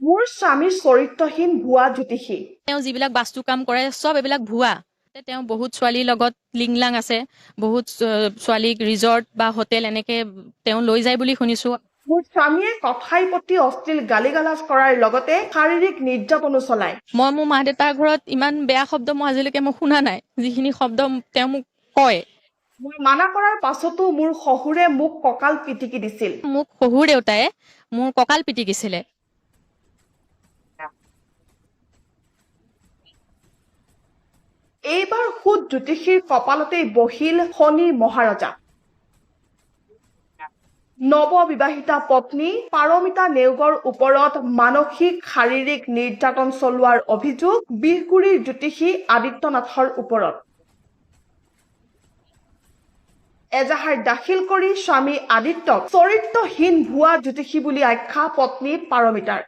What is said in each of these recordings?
মোৰ স্বামী চৰিত্ৰহীন ভুৱা জ্যোতিষী। তেওঁ যিবিলাক বাস্তু কাম কৰে চব এইবিলাক ভুৱা। তেওঁ বহুত ছোৱালীৰ লগত লিংলাং আছে, বহুত ছোৱালীক ৰিজৰ্ট বা হোটেল এনেকে তেওঁ লৈ যায় বুলি শুনিছো। মোৰ স্বামীয়ে কথাই প্ৰতি অশ্লীল গালিগালাজ কৰাৰ লগতে শাৰীৰিক নিৰ্যাতনো চলায়। মই মোৰ মা দেউতাৰ ঘৰত ইমান বেয়া শব্দ মই আজিলৈকে মই শুনা নাই, যিখিনি শব্দ তেওঁ মোক কয়। মই মানা কৰাৰ পাছতো মোৰ শহুৰে মোক কঁকাল পিটিকি দিছিল। মোক শহুৰ দেউতাই মোৰ কঁকাল পিটিকিছিলে। এইবাৰ সুদ জ্যোতিষীৰ কপালতেই বহিল শনি মহাৰজা। নৱবিবাহিতা পত্নী পাৰমিতা নেওগৰ ওপৰত মানসিক শাৰীৰিক নিৰ্যাতন চলোৱাৰ অভিযোগ বিহগুৰিৰ জ্যোতিষী আদিত্যনাথৰ ওপৰত। এজাহাৰ দাখিল কৰি স্বামী আদিত্যক চৰিত্ৰহীন ভুৱা জ্যোতিষী বুলি আখ্যা পত্নী পাৰমিতাৰ।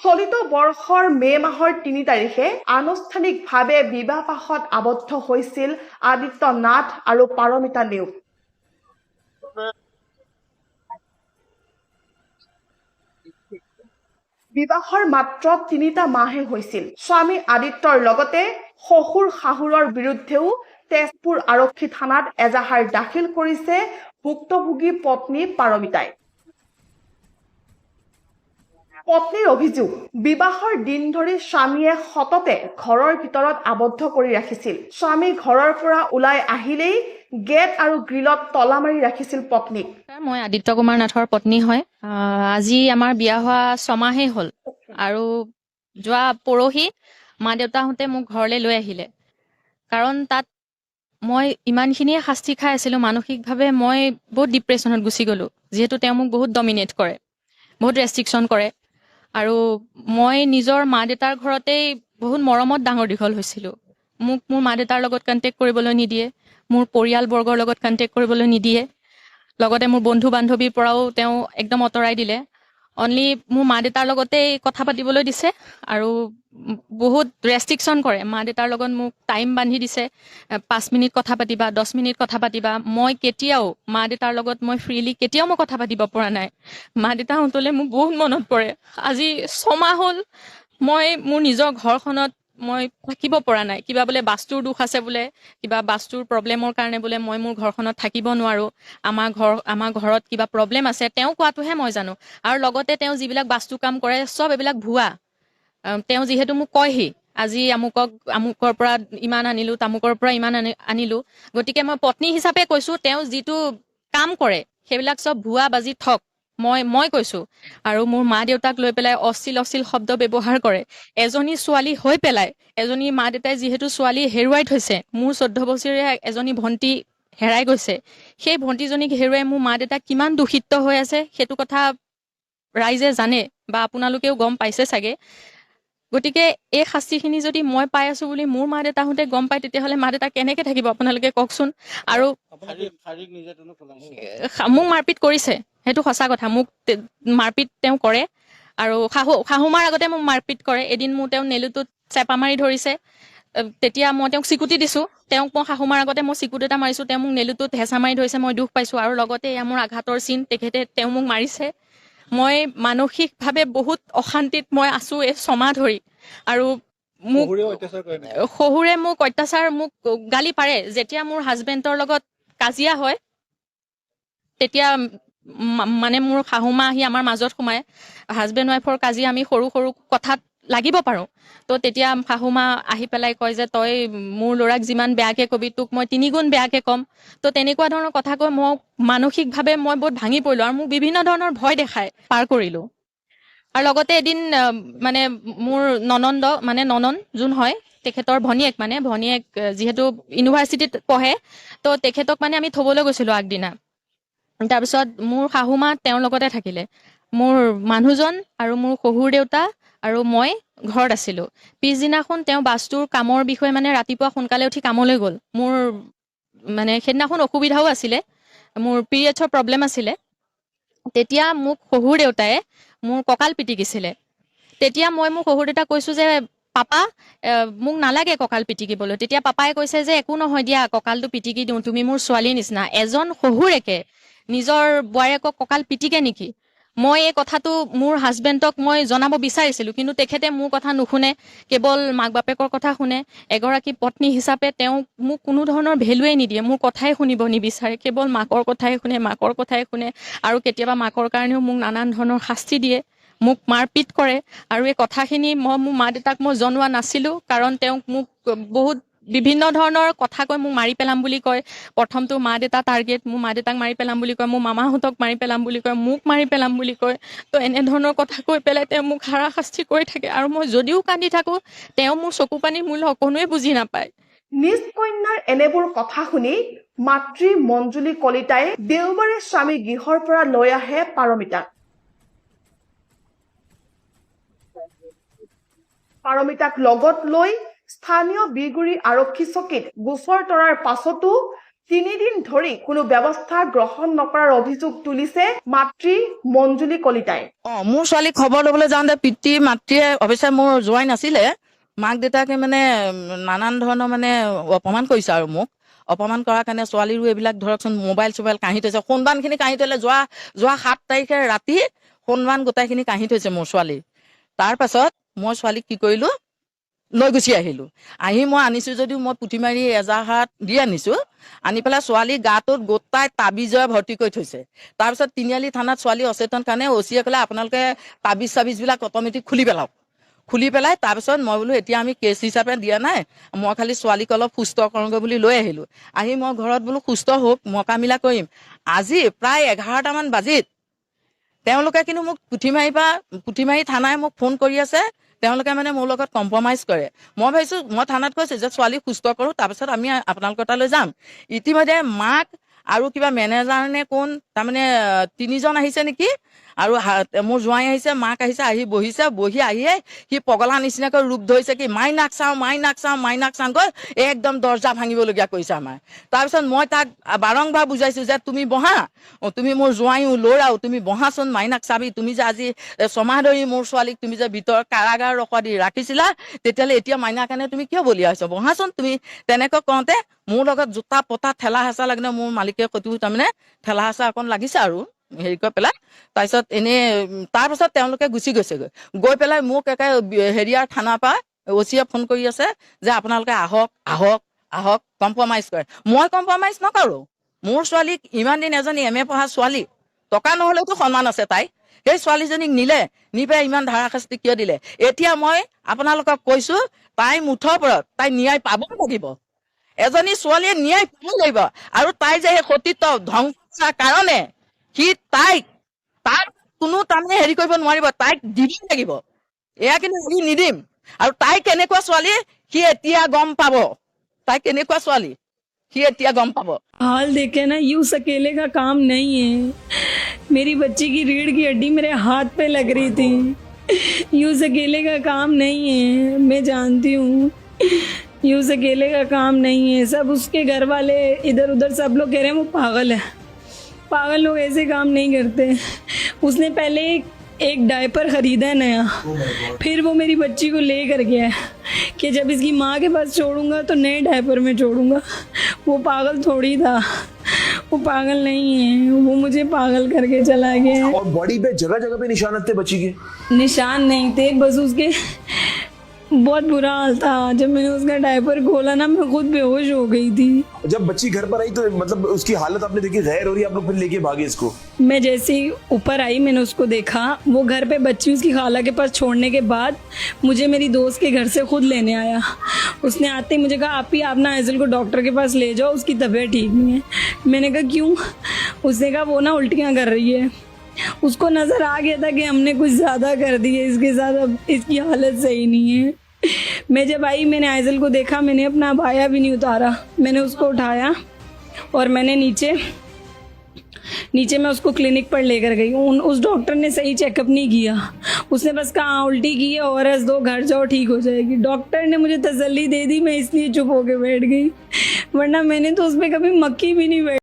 চলিত বৰ্ষৰ মে' মাহৰ ৩ তাৰিখে আনুষ্ঠানিকভাৱে বিবাহপাশত আবদ্ধ হৈছিল আদিত্য নাথ আৰু পাৰমিতা নেওগ। বিবাহৰ মাত্ৰ ৩টা মাহে হৈছিল। স্বামী আদিত্যৰ লগতে শহুৰ শাহুৰৰ বিৰুদ্ধেও তেজপুৰ আৰক্ষী থানাত এজাহাৰ দাখিল কৰিছে ভুক্তভোগী পত্নী পাৰমিতাই। পত্নীৰ অভিযোগ, বিবাহৰ দিন ধৰি স্বামীয়ে সততে ঘৰৰ ভিতৰত আবদ্ধ কৰি ৰাখিছিল। স্বামী ঘৰৰ পৰা ওলাই আহিলেই গেট আৰু গ্ৰিলত তলা মাৰি ৰাখিছিল পত্নীক। মই আদিত্য কুমাৰ নাথৰ পত্নী হয়। আজি আমাৰ বিয়া হোৱা 6 মাহেই হ'ল আৰু যোৱা পৰহি মা দেউতাহঁতে মোক ঘৰলৈ লৈ আহিলে। কাৰণ তাত মই ইমানখিনিয়ে শাস্তি খাই আছিলোঁ, মানসিকভাৱে মই বহুত ডিপ্ৰেশ্যনত গুচি গ'লোঁ। যিহেতু তেওঁ মোক বহুত ডমিনেট কৰে, বহুত ৰেষ্ট্ৰিকশ্যন কৰে। আৰু মই নিজৰ মা দেউতাৰ ঘৰতেই বহুত মৰমত ডাঙৰ দীঘল হৈছিলোঁ। মোক মোৰ মা দেউতাৰ লগত কণ্টেক্ট কৰিবলৈ নিদিয়ে, মোৰ পৰিয়ালবৰ্গৰ লগত কণ্টেক্ট কৰিবলৈ নিদিয়ে, লগতে মোৰ বন্ধু বান্ধৱীৰ পৰাও তেওঁ একদম আঁতৰাই দিলে। অনলি মোৰ মা দেউতাৰ লগতেই কথা পাতিবলৈ দিছে আৰু বহুত ৰেষ্ট্ৰিকশ্যন কৰে। মা দেউতাৰ লগত মোক টাইম বান্ধি দিছে, 5 মিনিট কথা পাতিবা, 10 মিনিট কথা পাতিবা। মই কেতিয়াও মা দেউতাৰ লগত মই ফ্ৰীলি কেতিয়াও মই কথা পাতিব পৰা নাই। মা দেউতাহঁতলৈ মোক বহুত মনত পৰে। আজি 6 মাহ হ'ল মই মোৰ নিজৰ ঘৰখনত মই থাকিব পৰা নাই। কিবা বোলে বাস্তুৰ দোষ আছে বোলে, কিবা বাস্তুৰ প্ৰব্লেমৰ কাৰণে বোলে মই মোৰ ঘৰখনত থাকিব নোৱাৰোঁ। আমাৰ ঘৰত কিবা প্ৰব্লেম আছে, তেওঁ কোৱাটোহে মই জানো। আৰু লগতে তেওঁ যিবিলাক বাস্তু কাম কৰে চব এইবিলাক ভুৱা। তেওঁ যিহেতু মোক কয়হি, আজি আমুকৰ পৰা ইমান আনিলোঁ, তামুকৰ পৰা ইমান আনিলোঁ। গতিকে মই পত্নী হিচাপে কৈছোঁ, তেওঁ যিটো কাম কৰে সেইবিলাক চব ভুৱা বাজি ঠগ। মই কৈছোঁ। আৰু মোৰ মা দেউতাক লৈ পেলাই অশ্লীল শব্দ ব্যৱহাৰ কৰে। এজনী ছোৱালী হৈ পেলাই, এজনী মা দেউতাই যিহেতু ছোৱালী হেৰুৱাই থৈছে, মোৰ 14 বছৰীয়া এজনী ভণ্টি হেৰাই গৈছে। সেই ভণ্টিজনীক হেৰুৱাই মোৰ মা দেউতা কিমান দূষিত হৈ আছে সেইটো কথা ৰাইজে জানে বা আপোনালোকেও গম পাইছে চাগে। গতিকে এই শাস্তিখিনি যদি মই পাই আছো বুলি মোৰ মা দেউতাহঁতে গম পায়, তেতিয়াহ'লে মা দেউতা কেনেকে থাকিব আপোনালোকে কওকচোন। আৰু মোক মাৰপিট কৰিছে, সেইটো সঁচা কথা। মোক মাৰপিট তেওঁ কৰে আৰু শাহুমাৰ আগতে মোক মাৰপিট কৰে। এদিন মোৰ তেওঁ নেলুটোত চেপা মাৰি ধৰিছে, তেতিয়া মই তেওঁক চিকুটি দিছোঁ। তেওঁক মই শাহুমাৰ আগতে মই চিকুট এটা মাৰিছোঁ, তেওঁ মোক নেলুটোত হেঁচা মাৰি ধৰিছে, মই দুখ পাইছোঁ। আৰু লগতে এয়া মোৰ আঘাতৰ চিন, তেওঁ মোক মাৰিছে। মই মানসিকভাৱে বহুত অশান্তিত মই আছোঁ এই 6 মাহ ধৰি। আৰু শহুৰে মোক অত্যাচাৰ, মোক গালি পাৰে। যেতিয়া মোৰ হাজবেণ্ডৰ লগত কাজিয়া হয় তেতিয়া মানে মোৰ শাহুমা আহি আমাৰ মাজত সোমায়। হাজবেণ্ড ৱাইফৰ কাজিয়া আমি সৰু সৰু কথাত লাগিব পাৰোঁ। তো তেতিয়া শাহুমা আহি পেলাই কয় যে তই মোৰ ল'ৰাক যিমান বেয়াকৈ কবি, তোক মই 3 গুণ বেয়াকৈ ক'ম। তো তেনেকুৱা ধৰণৰ কথা কৈ মই মানসিকভাৱে মই বহুত ভাঙি পৰিলোঁ আৰু মোক বিভিন্ন ধৰণৰ ভয় দেখাই পাৰ কৰিলোঁ। আৰু লগতে এদিন মানে মোৰ ননন যোন হয়, তেখেতৰ ভনীয়েক যিহেতু ইউনিভাৰ্চিটিত পঢ়ে, তো তেখেতক মানে আমি থ'বলৈ গৈছিলোঁ আগদিনা। তাৰপিছত মোৰ শাহুমা তেওঁৰ লগতে থাকিলে। মোৰ মানুহজন আৰু মোৰ শহুৰ দেউতা আৰু মই ঘৰত আছিলোঁ। পিছদিনাখন তেওঁ বাস্তুৰ কামৰ বিষয়ে মানে ৰাতিপুৱা সোনকালে উঠি কামলৈ গ'ল। মোৰ মানে সেইদিনাখন অসুবিধাও আছিলে, মোৰ পিৰিয়ডছৰ প্ৰব্লেম আছিলে। তেতিয়া মোক শহুৰ দেউতাই মোৰ কঁকাল পিটিকিছিলে। তেতিয়া মই মোৰ শহুৰ দেউতাক কৈছোঁ যে পাপা, মোক নালাগে কঁকাল পিটিকিবলৈ। তেতিয়া পাপাই কৈছে যে একো নহয় দিয়া, কঁকালটো পিটিকি দিওঁ, তুমি মোৰ ছোৱালীৰ নিচিনা। এজন শহুৰেকে নিজৰ বোৱাৰীয়েকক কঁকাল পিটিকে নেকি? মই এই কথাটো মোৰ হাজবেণ্ডক মই জনাব বিচাৰিছিলোঁ, কিন্তু তেখেতে মোৰ কথা নুশুনে, কেৱল মাক বাপেকৰ কথা শুনে। এগৰাকী পত্নী হিচাপে তেওঁ মোক কোনো ধৰণৰ ভেলুৱে নিদিয়ে, মোৰ কথাই শুনিব নিবিচাৰে, কেৱল মাকৰ কথাই শুনে, মাকৰ কথাই শুনে। আৰু কেতিয়াবা মাকৰ কাৰণেও মোক নানান ধৰণৰ শাস্তি দিয়ে, মোক মাৰপিট কৰে। আৰু এই কথাখিনি মই মোৰ মা দেউতাক মই জনোৱা নাছিলোঁ, কাৰণ তেওঁক মোক বহুত বিভিন্ন ধৰণৰ কথা কৈ মোক মাৰি পেলাম বুলি কয়। প্ৰথমটো মা দেউতা টাৰ্গেট, মোৰ মা দেউতাক মাৰি পেলাম বুলি কয়, মোৰ মামাহঁতক মাৰি পেলাম বুলি কয়, মোক মাৰি পেলাম বুলি কয়। তো এনেধৰণৰ কথা কৈ পেলাই তেওঁ মোক হাৰাশাস্তি কৰি থাকে। আৰু মই যদিও কান্দি থাকোঁ, তেওঁ মোৰ চকু পানীৰ মূল্য অকণোৱে বুজি নাপায়। নিজ কন্যাৰ এনেবোৰ কথা শুনি মাতৃ মঞ্জুলী কলিতাই দেওবাৰে স্বামী গৃহৰ পৰা লৈ আহে পাৰমিতাক। পাৰমিতাক লগত লৈ স্থানীয় বিগুৰি আৰক্ষী চকীত গোচৰ তৰাৰ পাছতো 3 দিন ধৰি কোনো ব্যৱস্থা গ্ৰহণ নকৰাৰ অভিযোগ তুলিছে মাতৃ মঞ্জুলী কলিতাই। মোৰ ছোৱালীক খবৰ ল'বলৈ যাওঁতে পিতৃ মাতৃয়ে অৱশ্যে মোৰ যোৱাই নাছিলে, মাক দেউতাকে মানে নানান ধৰণৰ মানে অপমান কৰিছে আৰু মোক অপমান কৰাৰ কাৰণে ছোৱালীৰো এইবিলাক ধৰকচোন মোবাইল চোবাইল কাঢ়ি থৈছে, সোণবানখিনি কাঢ়ি থলে যোৱা 7 তাৰিখে ৰাতি সোণবান গোটাইখিনি কাঢ়ি থৈছে মোৰ ছোৱালী। তাৰ পাছত মই ছোৱালীক কি কৰিলোঁ, লৈ গুচি আহিলোঁ। আহি মই আনিছোঁ যদিও মই পুঠি মাৰি এজাহাৰত দি আনিছোঁ, আনি পেলাই ছোৱালীৰ গাটোত গোটাই তাবিজৰে ভৰ্তি কৰি থৈছে। তাৰপিছত তিনিআলি থানাত ছোৱালী অচেতন কাৰণে অচিয়ে ক'লে আপোনালোকে তাবিজ চাবিজবিলাক অট'মেটিক খুলি পেলাওক। খুলি পেলাই তাৰপিছত মই বোলো এতিয়া আমি কেছ হিচাপে দিয়া নাই, মই খালি ছোৱালীক অলপ সুস্থ কৰোঁগৈ বুলি লৈ আহিলোঁ। আহি মই ঘৰত বোলো সুস্থ হওক, মকা মিলা কৰিম। আজি প্ৰায় 11টামান বাজিত তেওঁলোকে কিন্তু মোক পুঠিমাৰি থানাই মোক ফোন কৰি আছে, তেওঁলোকে মানে মোৰ লগত কম্প্ৰমাইজ কৰে। মই ভাবিছোঁ, মই থানাত কৈছোঁ যে ছোৱালী সুস্থ কৰোঁ, তাৰপিছত আমি আপোনালোকৰ তালৈ যাম। ইতিমধ্যে মাক আৰু কিবা মেনেজাৰ নে কোন, তাৰমানে 3জন আহিছে নেকি, আৰু মোৰ জোঁৱাই আহিছে, মাক আহিছে, আহি বহিছে, বহি আহিয়ে সি পগলা নিচিনাকৈ ৰূপ ধৰিছে, কি মাইনাক চাওঁ গৈ একদম দৰ্জা ভাঙিবলগীয়া কৰিছে আমাৰ। তাৰপিছত মই তাক বাৰংবাৰ বুজাইছোঁ যে তুমি বহা, তুমি মোৰ জোঁৱাইও ল'ৰাও, তুমি বহাচোন, মাইনাক চাবি, তুমি যে আজি 6 মাহ ধৰি মোৰ ছোৱালীক তুমি যে ভিতৰত কাৰাগাৰ ৰখোৱা দি ৰাখিছিলা, তেতিয়াহ'লে এতিয়া মাইনাৰ কাৰণে তুমি কিয় বলিয়া হৈছ, বহাচোন তুমি। তেনেকৈ কওঁতে মোৰ লগত জোতা পতা ঠেলা হেঁচা লাগিলে, মোৰ মালিকে সৈতেও তাৰমানে ঠেলা হেঁচা অকণ লাগিছে আৰু হেৰি কৰি পেলাই। তাৰপিছত এনেই তাৰপিছত তেওঁলোকে গুচি গৈছেগৈ। গৈ পেলাই মোক একে হেৰিয়াৰ থানাৰ পৰা অচিয়ে ফোন কৰি আছে যে আপোনালোকে আহক কম্প্ৰমাইজ কৰে। মই কম্প্ৰমাইজ নকৰোঁ। মোৰ ছোৱালীক ইমান দিন এজনী MA পঢ়া ছোৱালী, টকা নহ'লেওতো সন্মান আছে তাই, সেই ছোৱালীজনীক নি পেলাই ইমান ধাৰাশাস্তি কিয় দিলে? এতিয়া মই আপোনালোকক কৈছোঁ, তাই মুঠৰ ওপৰত তাই ন্যায় পাব লাগিব। এজনী ছোৱালীয়ে ন্যায় পাব লাগিব। আৰু তাই যে সেই সতীত্ব ধ্বংস কৰাৰ কাৰণে তাক কোনো তাৰমানে হেৰি কৰিব নোৱাৰিব, তাইক দিব লাগিব। এয়া কিন্তু আমি নিদিম। আৰু তাই কেনেকুৱা ছোৱালী সি এতিয়া গম পাব, তাই কেনেকুৱা ছোৱালী সি এতিয়া গম পাব। हाल देखे ना, यूं अकेले का काम नहीं है। मेरी बच्ची की रीढ़ की हड्डी मेरे हाथ पे लग रही थी, यूं अकेले का काम नहीं है, मैं जानती हूँ। यूं अकेले का काम नहीं है, सब उसके घर वाले इधर उधर सब लोग कह रहे हैं वो पागल है। पागल लोग ऐसे काम नहीं करते। उसने पहले एक डायपर खरीदा है नया, फिर वो मेरी बच्ची को ले कर गया है कि जब इसकी माँ के पास छोड़ूंगा तो नए डायपर में छोड़ूंगा। वो पागल थोड़ी था, वो पागल नहीं है, वो मुझे पागल करके चला गया है। और बॉडी पे जगह जगह पे निशान थे बच्ची के? निशान नहीं थे, बस उसके बहुत बुरा हाल था। जब मैंने उसका डायपर खोला ना, मैं खुद बेहोश हो गई थी। जब बच्ची घर पर आई तो मतलब उसकी हालत आपने देखी गैर हो रही, आप लोग फिर लेके भागे इसको? मैं जैसे ही ऊपर आई मैंने उसको देखा, वो घर पे बच्ची उसकी खाला के पास छोड़ने के बाद मुझे मेरी दोस्त के घर से खुद लेने आया। उसने आते ही मुझे कहा आप ही आप ना आइजल को डॉक्टर के पास ले जाओ, उसकी तबीयत ठीक नहीं है। मैंने कहा क्यों? उसने कहा वो ना उल्टियाँ कर रही है। उसको नज़र आ गया था कि हमने कुछ ज़्यादा कर दिया इसके साथ, अब इसकी हालत सही नहीं है। मैं जब आई मैंने आइजल को देखा, मैंने अपना अबाया भी नहीं उतारा, मैंने उसको उठाया और मैंने नीचे मैं उसको क्लिनिक पर लेकर गई। उस डॉक्टर ने सही चेकअप नहीं किया, उसने बस कहा उल्टी की है, ORS दो, घर जाओ ठीक हो जाएगी। डॉक्टर ने मुझे तसल्ली दे दी, मैं इसलिए चुप होकर बैठ गई, वरना मैंने तो उस पर कभी मक्खी भी नहीं बैठ